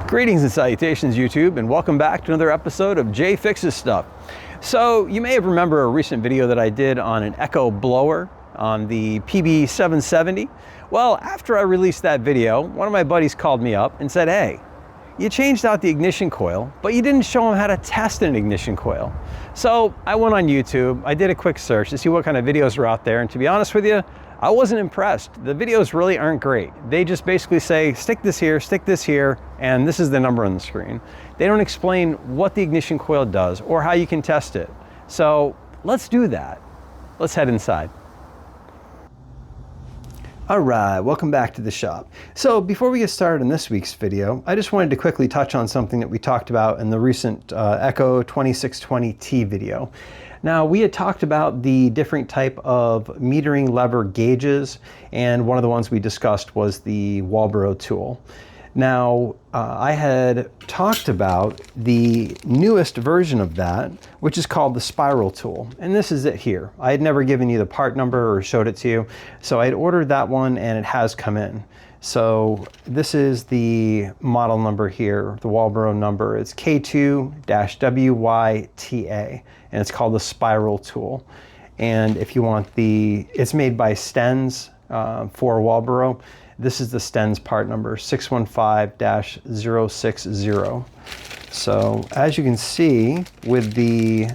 Greetings and salutations, YouTube, and welcome back to another episode of Jay Fixes Stuff. So you may have remembered a recent video that I did on an echo blower on the PB770. Well, after I released that video, one of my buddies called me up and said, hey, you changed out the ignition coil, but you didn't show him how to test an ignition coil. So I went on YouTube, I did a quick search to see what kind of videos were out there, and to be honest with you, I wasn't impressed. The videos really aren't great. They just basically say, stick this here, and this is the number on the screen. They don't explain what the ignition coil does or how you can test it. So let's do that. Let's head inside. All right, welcome back to the shop. So before we get started in this week's video, I just wanted to quickly touch on something that we talked about in the recent Echo 2620T video. Now, we had talked about the different type of metering lever gauges, and one of the ones we discussed was the Walbro tool. Now, I had talked about the newest version of that, which is called the spiral tool, and this is it here. I had never given you the part number or showed it to you, so I had ordered that one and it has come in. So this is the model number here, the Walbro number. It's K2-WYTA, and it's called the spiral tool. And if you want it's made by Stens for Walbro. This is the Stens part number, 615-060. So as you can see with the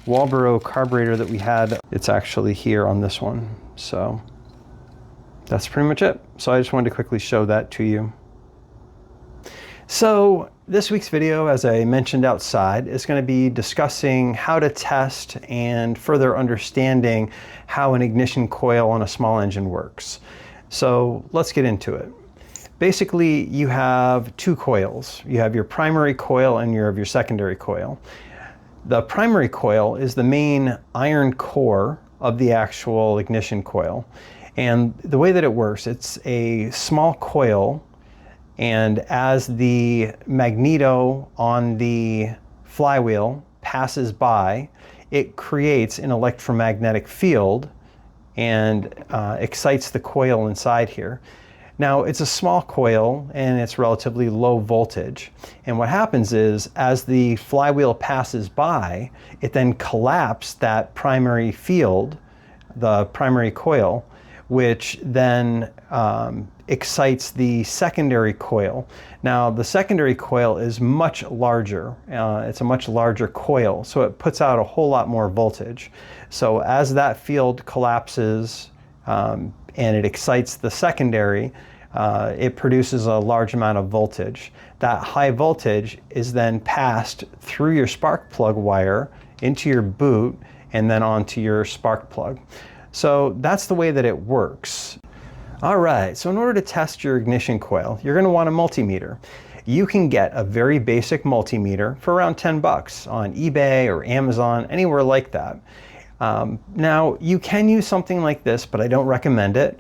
Walbro carburetor that we had, it's actually here on this one. So that's pretty much it. So I just wanted to quickly show that to you. So this week's video, as I mentioned outside, is going to be discussing how to test and further understanding how an ignition coil on a small engine works. So let's get into it. Basically, you have two coils. You have your primary coil and your secondary coil. The primary coil is the main iron core of the actual ignition coil. And the way that it works, it's a small coil, and as the magneto on the flywheel passes by, it creates an electromagnetic field and excites the coil inside here. Now, it's a small coil and it's relatively low voltage. And what happens is, as the flywheel passes by, it then collapses that primary field, the primary coil, which then excites the secondary coil. Now, the secondary coil is much larger. It's a much larger coil, so it puts out a whole lot more voltage. So as that field collapses and it excites the secondary, it produces a large amount of voltage. That high voltage is then passed through your spark plug wire into your boot and then onto your spark plug. So that's the way that it works. All right, so in order to test your ignition coil, you're going to want a multimeter. You can get a very basic multimeter for around 10 bucks on eBay or Amazon, anywhere like that. Now, you can use something like this, but I don't recommend it.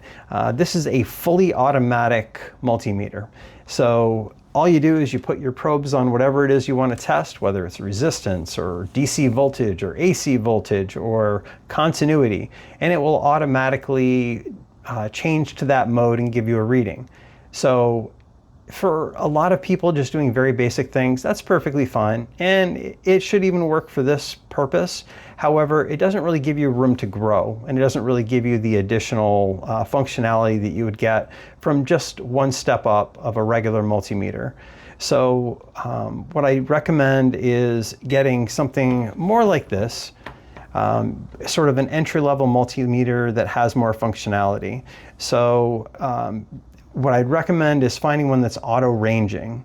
This is a fully automatic multimeter. So all you do is you put your probes on whatever it is you want to test, whether it's resistance or DC voltage or AC voltage or continuity, and it will automatically change to that mode and give you a reading. So for a lot of people just doing very basic things, that's perfectly fine, and it should even work for this purpose. However, it doesn't really give you room to grow, and it doesn't really give you the additional functionality that you would get from just one step up of a regular multimeter. So what I recommend is getting something more like this, sort of an entry-level multimeter that has more functionality. So what I'd recommend is finding one that's auto-ranging.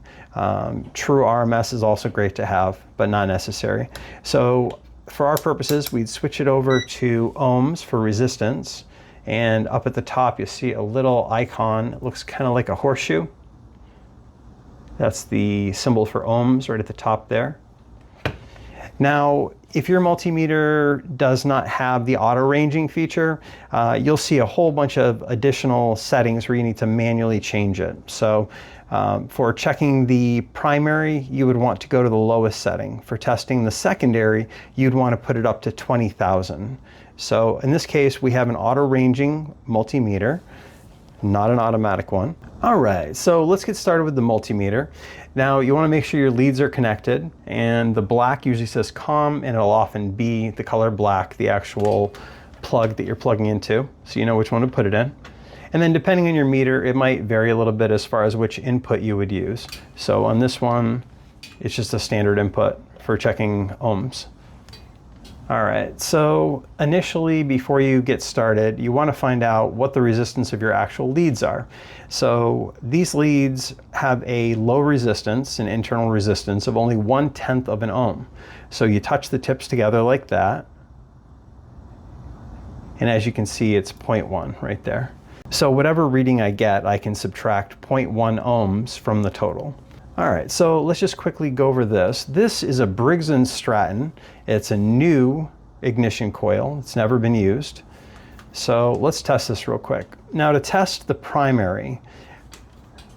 True RMS is also great to have, but not necessary. So for our purposes, we'd switch it over to ohms for resistance. And up at the top, you see a little icon. It looks kind of like a horseshoe. That's the symbol for ohms right at the top there. Now, if your multimeter does not have the auto ranging feature, you'll see a whole bunch of additional settings where you need to manually change it. So for checking the primary, you would want to go to the lowest setting. For testing the secondary, you'd want to put it up to 20,000. So in this case, we have an auto ranging multimeter. not an automatic one. All right, so let's get started with the multimeter. Now you want to make sure your leads are connected, and the black usually says COM, and it'll often be the color black, the actual plug that you're plugging into, so you know which one to put it in. And then depending on your meter, it might vary a little bit as far as which input you would use. So on this one, it's just a standard input for checking ohms. All right, so initially before you get started, you want to find out what the resistance of your actual leads are. So these leads have a low resistance, an internal resistance of only 1/10 of an ohm. So you touch the tips together like that, and as you can see, it's 0.1 right there. So whatever reading I get, I can subtract 0.1 ohms from the total. All right, so let's just quickly go over this. This is a Briggs & Stratton. It's a new ignition coil. It's never been used. So let's test this real quick. Now to test the primary,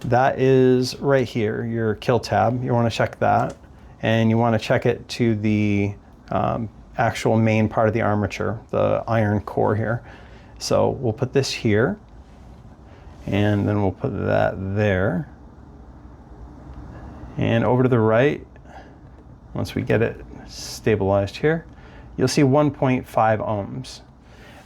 that is right here, your kill tab. You want to check that, and you want to check it to the actual main part of the armature, the iron core here. So we'll put this here, and then we'll put that there. And over to the right, once we get it stabilized here, you'll see 1.5 ohms.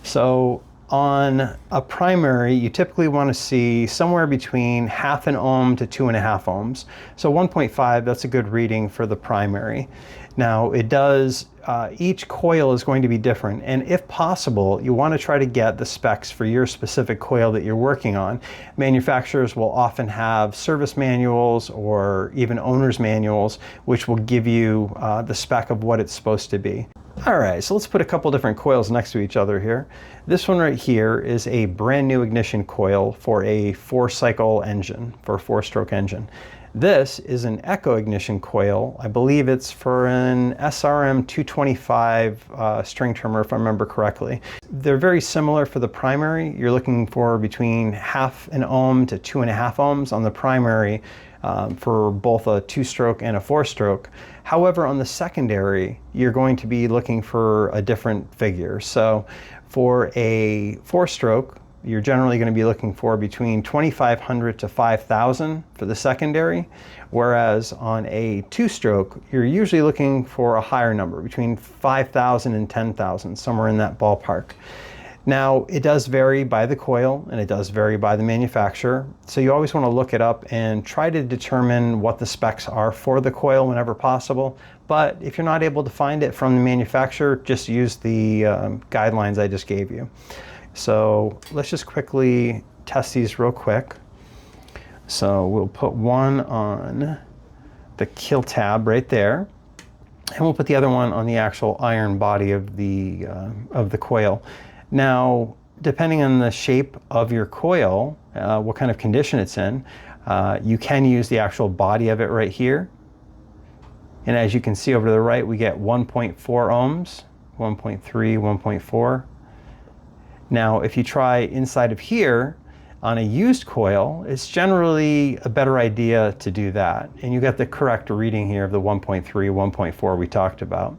So on a primary, you typically want to see somewhere between 0.5 ohm to 2.5 ohms. So 1.5, that's a good reading for the primary. Now it does, each coil is going to be different, and if possible, you want to try to get the specs for your specific coil that you're working on. Manufacturers will often have service manuals or even owner's manuals, which will give you the spec of what it's supposed to be. All right, so let's put a couple different coils next to each other here. This one right here is a brand new ignition coil for a 4-cycle engine, for a 4-stroke engine. This is an echo ignition coil. I believe it's for an SRM 225 string trimmer, if I remember correctly. They're very similar for the primary. You're looking for between 0.5 ohm to 2.5 ohms on the primary for both a 2-stroke and a 4-stroke. However, on the secondary, you're going to be looking for a different figure. So for a 4-stroke, you're generally going to be looking for between 2,500 to 5,000 for the secondary, whereas on a 2-stroke, you're usually looking for a higher number, between 5,000 and 10,000, somewhere in that ballpark. Now, it does vary by the coil, and it does vary by the manufacturer, so you always want to look it up and try to determine what the specs are for the coil whenever possible. But if you're not able to find it from the manufacturer, just use the guidelines I just gave you. So let's just quickly test these real quick. So we'll put one on the kill tab right there, and we'll put the other one on the actual iron body of the coil. Now, depending on the shape of your coil, what kind of condition it's in, you can use the actual body of it right here. And as you can see over to the right, we get 1.4 ohms, 1.3, 1.4. Now, if you try inside of here on a used coil, it's generally a better idea to do that. And you get the correct reading here of the 1.3, 1.4 we talked about.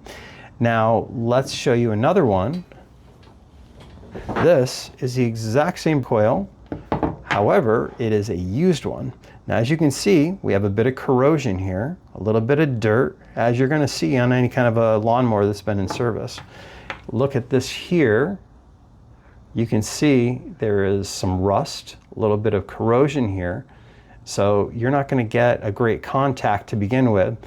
Now, let's show you another one. This is the exact same coil. However, it is a used one. Now, as you can see, we have a bit of corrosion here, a little bit of dirt, as you're going to see on any kind of a lawnmower that's been in service. Look at this here. You can see there is some rust, a little bit of corrosion here. So you're not going to get a great contact to begin with.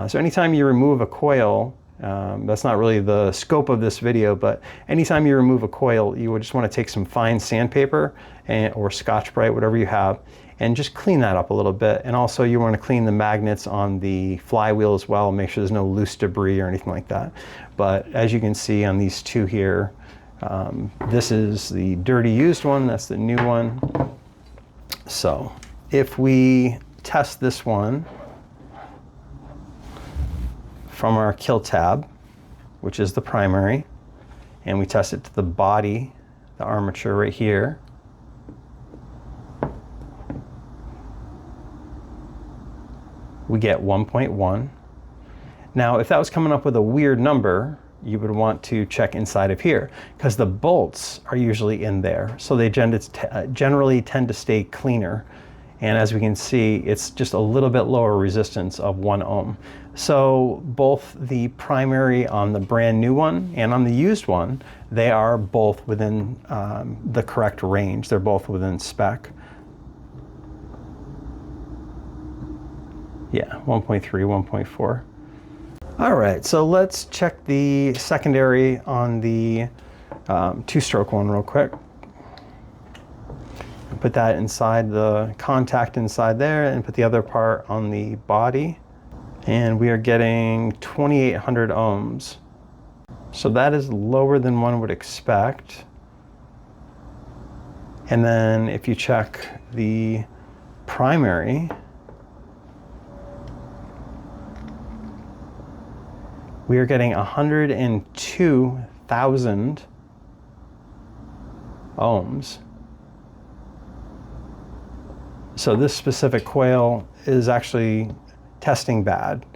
So anytime you remove a coil, that's not really the scope of this video, but anytime you remove a coil, you would just want to take some fine sandpaper or Scotch-Brite, whatever you have, and just clean that up a little bit. And also you want to clean the magnets on the flywheel as well, make sure there's no loose debris or anything like that. But as you can see on these two here, this is the dirty used one, that's the new one. So if we test this one from our kill tab, which is the primary, and we test it to the body, the armature right here, we get 1.1. Now, if that was coming up with a weird number, you would want to check inside of here because the bolts are usually in there. So they generally tend to stay cleaner. And as we can see, it's just a little bit lower resistance of 1 ohm. So both the primary on the brand new one and on the used one, they are both within the correct range. They're both within spec. Yeah, 1.3, 1.4. All right, so let's check the secondary on the 2-stroke one real quick. Put that inside the contact inside there and put the other part on the body. And we are getting 2,800 ohms. So that is lower than one would expect. And then if you check the primary, we are getting 102,000 ohms. So this specific coil is actually testing bad.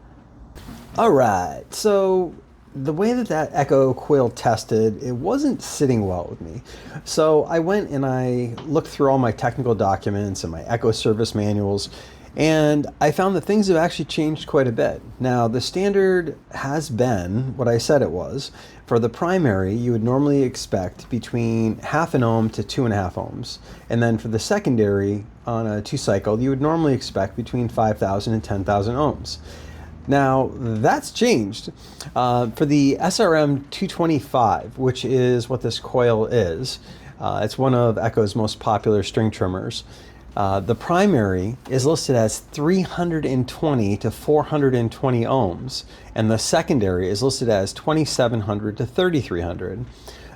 All right, so the way that Echo coil tested, it wasn't sitting well with me. So I went and I looked through all my technical documents and my Echo service manuals, and I found that things have actually changed quite a bit. Now, the standard has been what I said it was. For the primary, you would normally expect between 0.5 ohm to 2.5 ohms. And then for the secondary, on a 2-cycle, you would normally expect between 5,000 and 10,000 ohms. Now, that's changed. For the SRM 225, which is what this coil is, it's one of Echo's most popular string trimmers. The primary is listed as 320 to 420 ohms, and the secondary is listed as 2,700 to 3,300.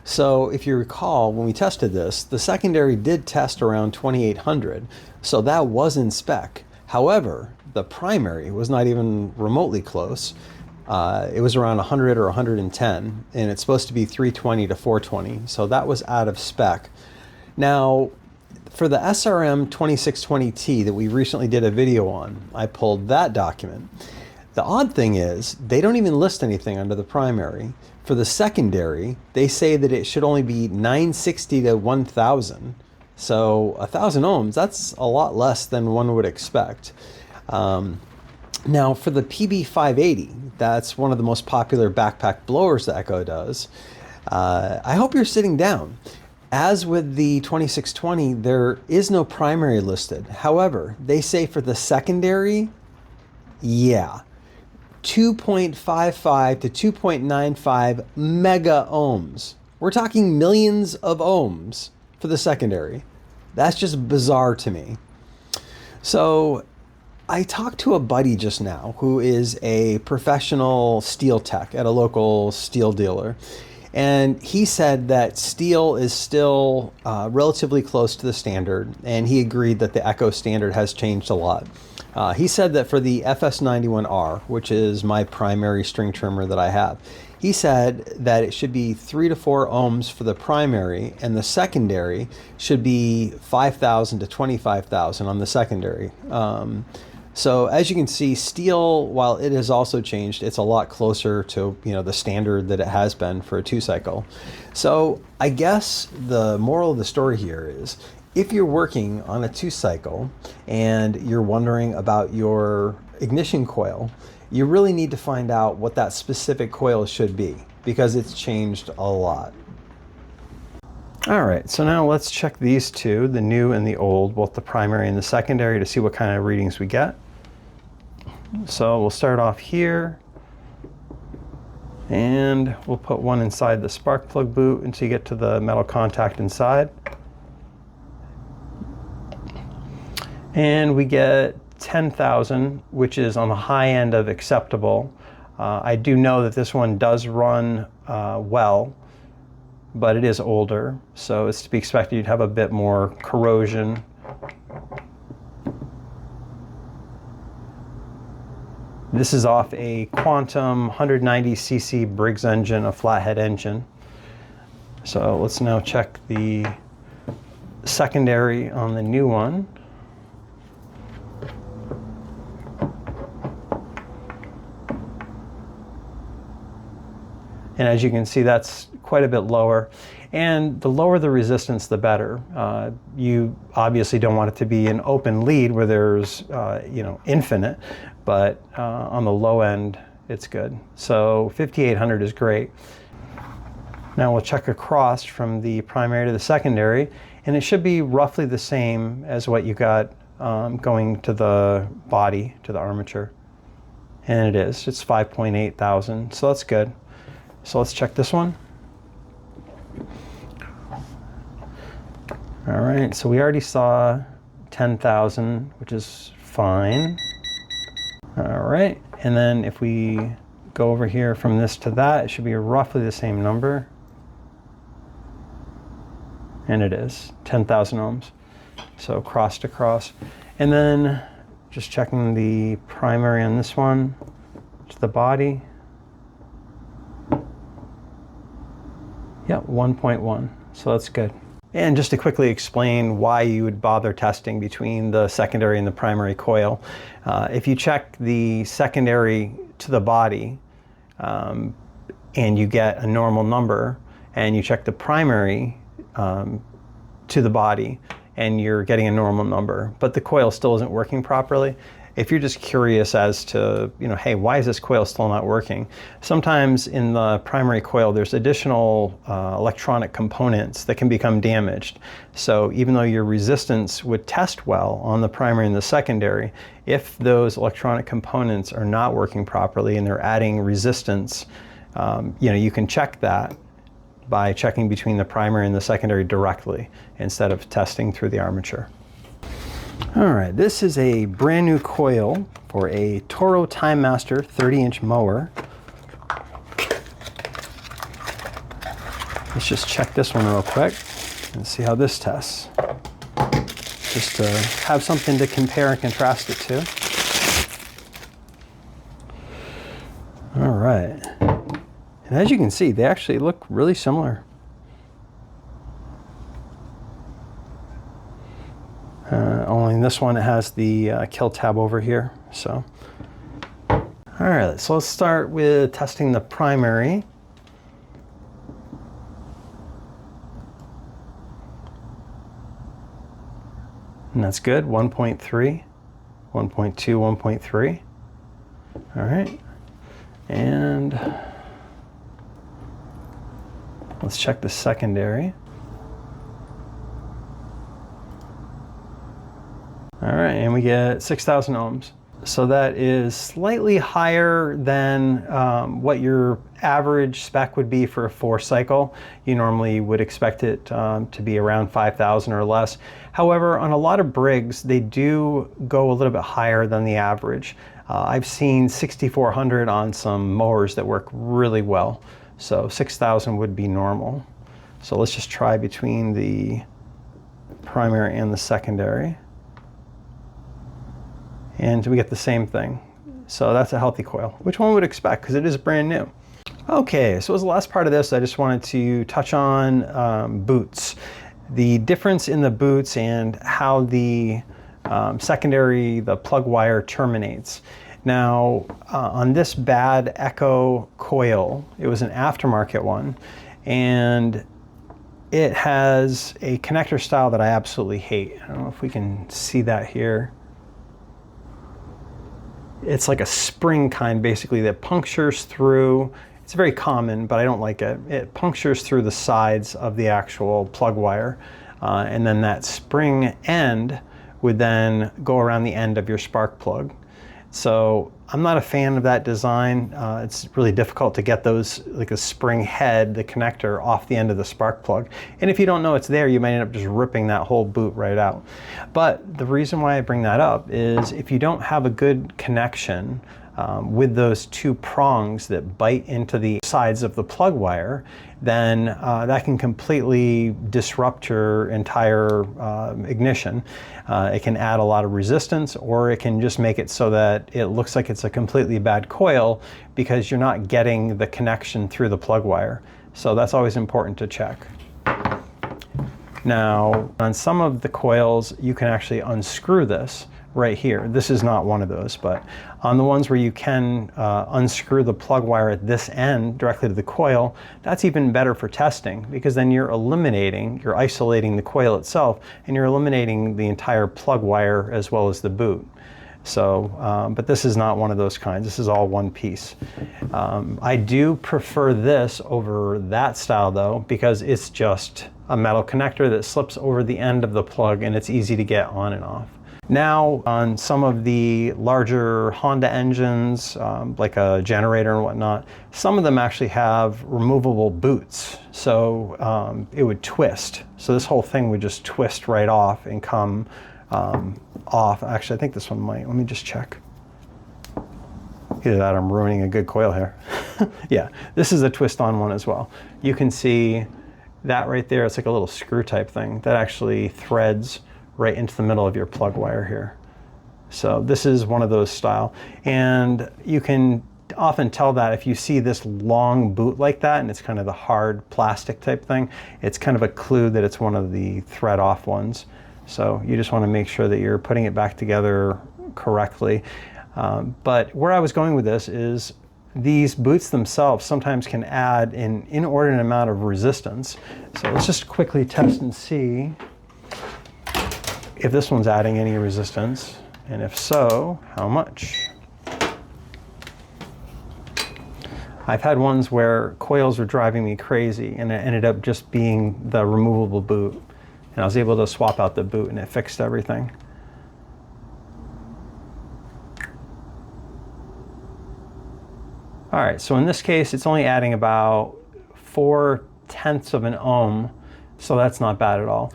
So if you recall, when we tested this, the secondary did test around 2,800, so that was in spec. However, the primary was not even remotely close. It was around 100 or 110, and it's supposed to be 320 to 420, so that was out of spec. Now, for the SRM 2620T that we recently did a video on, I pulled that document. The odd thing is, they don't even list anything under the primary. For the secondary, they say that it should only be 960 to 1000. So 1,000 ohms, that's a lot less than one would expect. Now for the PB580, that's one of the most popular backpack blowers that Echo does. I hope you're sitting down. As with the 2620, there is no primary listed. However, they say for the secondary, yeah, 2.55 to 2.95 mega ohms. We're talking millions of ohms for the secondary. That's just bizarre to me. So I talked to a buddy just now who is a professional steel tech at a local steel dealer. And he said that steel is still relatively close to the standard, and he agreed that the Echo standard has changed a lot. He said that for the FS91R, which is my primary string trimmer that I have, he said that it should be 3 to 4 ohms for the primary, and the secondary should be 5,000 to 25,000 on the secondary. So as you can see, steel, while it has also changed, it's a lot closer to the standard that it has been for a 2-cycle. So I guess the moral of the story here is, if you're working on a 2-cycle and you're wondering about your ignition coil, you really need to find out what that specific coil should be, because it's changed a lot. All right, so now let's check these two, the new and the old, both the primary and the secondary, to see what kind of readings we get. So we'll start off here, and we'll put one inside the spark plug boot until you get to the metal contact inside. And we get 10,000, which is on the high end of acceptable. I do know that this one does run well, but it is older, so it's to be expected you'd have a bit more corrosion. This is off a Quantum 190cc Briggs engine, a flathead engine. So let's now check the secondary on the new one. And as you can see, that's quite a bit lower. And the lower the resistance, the better. You obviously don't want it to be an open lead where there's infinite, but on the low end, it's good. So 5800 is great. Now we'll check across from the primary to the secondary, and it should be roughly the same as what you got going to the body, to the armature. And it is. It's 5.8 thousand, so that's good. So let's check this one. All right, so we already saw 10,000, which is fine. All right, and then if we go over here from this to that, it should be roughly the same number. And it is 10,000 ohms. So cross to cross. And then just checking the primary on this one to the body. Yep, 1.1, so that's good. And just to quickly explain why you would bother testing between the secondary and the primary coil. If you check the secondary to the body and you get a normal number, and you check the primary to the body and you're getting a normal number, but the coil still isn't working properly, if you're just curious as to, hey, why is this coil still not working? Sometimes in the primary coil, there's additional electronic components that can become damaged. So even though your resistance would test well on the primary and the secondary, if those electronic components are not working properly and they're adding resistance, you can check that by checking between the primary and the secondary directly instead of testing through the armature. All right, this is a brand new coil for a Toro Time Master 30-inch mower. Let's just check this one real quick and see how this tests. Just to have something to compare and contrast it to. All right. And as you can see, they actually look really similar. Only in this one it has the kill tab over here. So, all right, so let's start with testing the primary. And that's good, 1.3, 1.2, 1.3. All right, and let's check the secondary. All right, and we get 6,000 ohms. So that is slightly higher than what your average spec would be for a 4-cycle. You normally would expect it to be around 5,000 or less. However, on a lot of Briggs, they do go a little bit higher than the average. I've seen 6,400 on some mowers that work really well. So 6,000 would be normal. So let's just try between the primary and the secondary. And we get the same thing. So that's a healthy coil, which one would expect because it is brand new. Okay, so as the last part of this, I just wanted to touch on boots. The difference in the boots and how the secondary, the plug wire terminates. Now, on this bad Echo coil, it was an aftermarket one, and it has a connector style that I absolutely hate. I don't know if we can see that here. It's like a spring kind, basically, that punctures through. It's very common, but I don't like it. It punctures through the sides of the actual plug wire, and then that spring end would then go around the end of your spark plug. So I'm not a fan of that design. It's really difficult to get those, like a spring head, the connector, off the end of the spark plug. And if you don't know it's there, you might end up just ripping that whole boot right out. But the reason why I bring that up is if you don't have a good connection with those two prongs that bite into the sides of the plug wire, then that can completely disrupt your entire ignition. It can add a lot of resistance, or it can just make it so that it looks like it's a completely bad coil because you're not getting the connection through the plug wire. So that's always important to check. Now, on some of the coils, you can actually unscrew this right here. This is not one of those, but on the ones where you can unscrew the plug wire at this end directly to the coil, that's even better for testing, because then you're isolating the coil itself, and you're eliminating the entire plug wire as well as the boot. So, but this is not one of those kinds. This is all one piece. I do prefer this over that style though, because it's just a metal connector that slips over the end of the plug, and it's easy to get on and off. Now, on some of the larger Honda engines, like a generator and whatnot, some of them actually have removable boots. So it would twist. So this whole thing would just twist right off and come off. Actually, I think this one might. Let me just check. Either that or I'm ruining a good coil here. Yeah, this is a twist-on one as well. You can see that right there. It's like a little screw type thing that actually threads right into the middle of your plug wire here. So this is one of those style. And you can often tell that if you see this long boot like that, and it's kind of the hard plastic type thing, it's kind of a clue that it's one of the thread off ones. So you just want to make sure that you're putting it back together correctly. But where I was going with this is these boots themselves sometimes can add an inordinate amount of resistance. So let's just quickly test and see if this one's adding any resistance, and if so, how much. I've had ones where coils were driving me crazy, and it ended up just being the removable boot. And I was able to swap out the boot, and it fixed everything. All right, so in this case, it's only adding about 0.4 of an ohm, so that's not bad at all.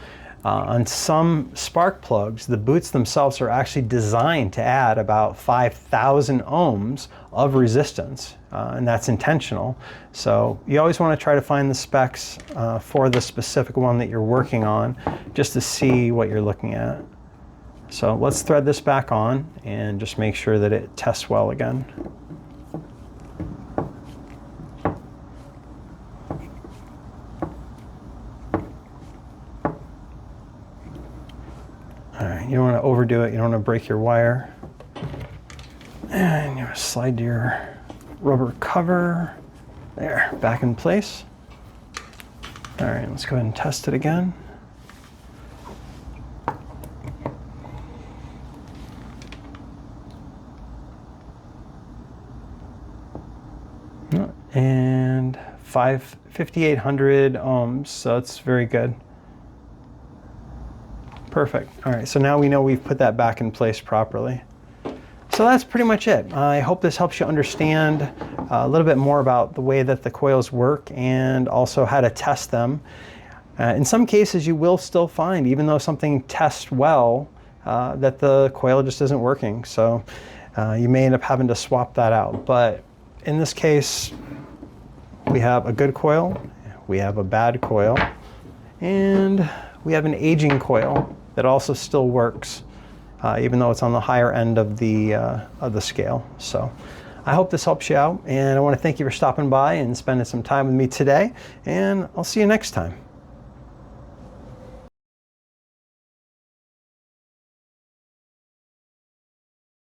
On some spark plugs, the boots themselves are actually designed to add about 5,000 ohms of resistance, and that's intentional. So you always want to try to find the specs for the specific one that you're working on, just to see what you're looking at. So let's thread this back on and just make sure that it tests well again. You don't want to overdo it. You don't want to break your wire. And you slide your rubber cover there back in place. All right, let's go ahead and test it again. And 5,800 ohms, so that's very good. Perfect. All right, so now we know we've put that back in place properly. So that's pretty much it. I hope this helps you understand a little bit more about the way that the coils work, and also how to test them. In some cases, you will still find, even though something tests well, that the coil just isn't working. So you may end up having to swap that out. But in this case, we have a good coil, we have a bad coil, and we have an aging coil that also still works, even though it's on the higher end of the scale. So I hope this helps you out, and I want to thank you for stopping by and spending some time with me today, and I'll see you next time.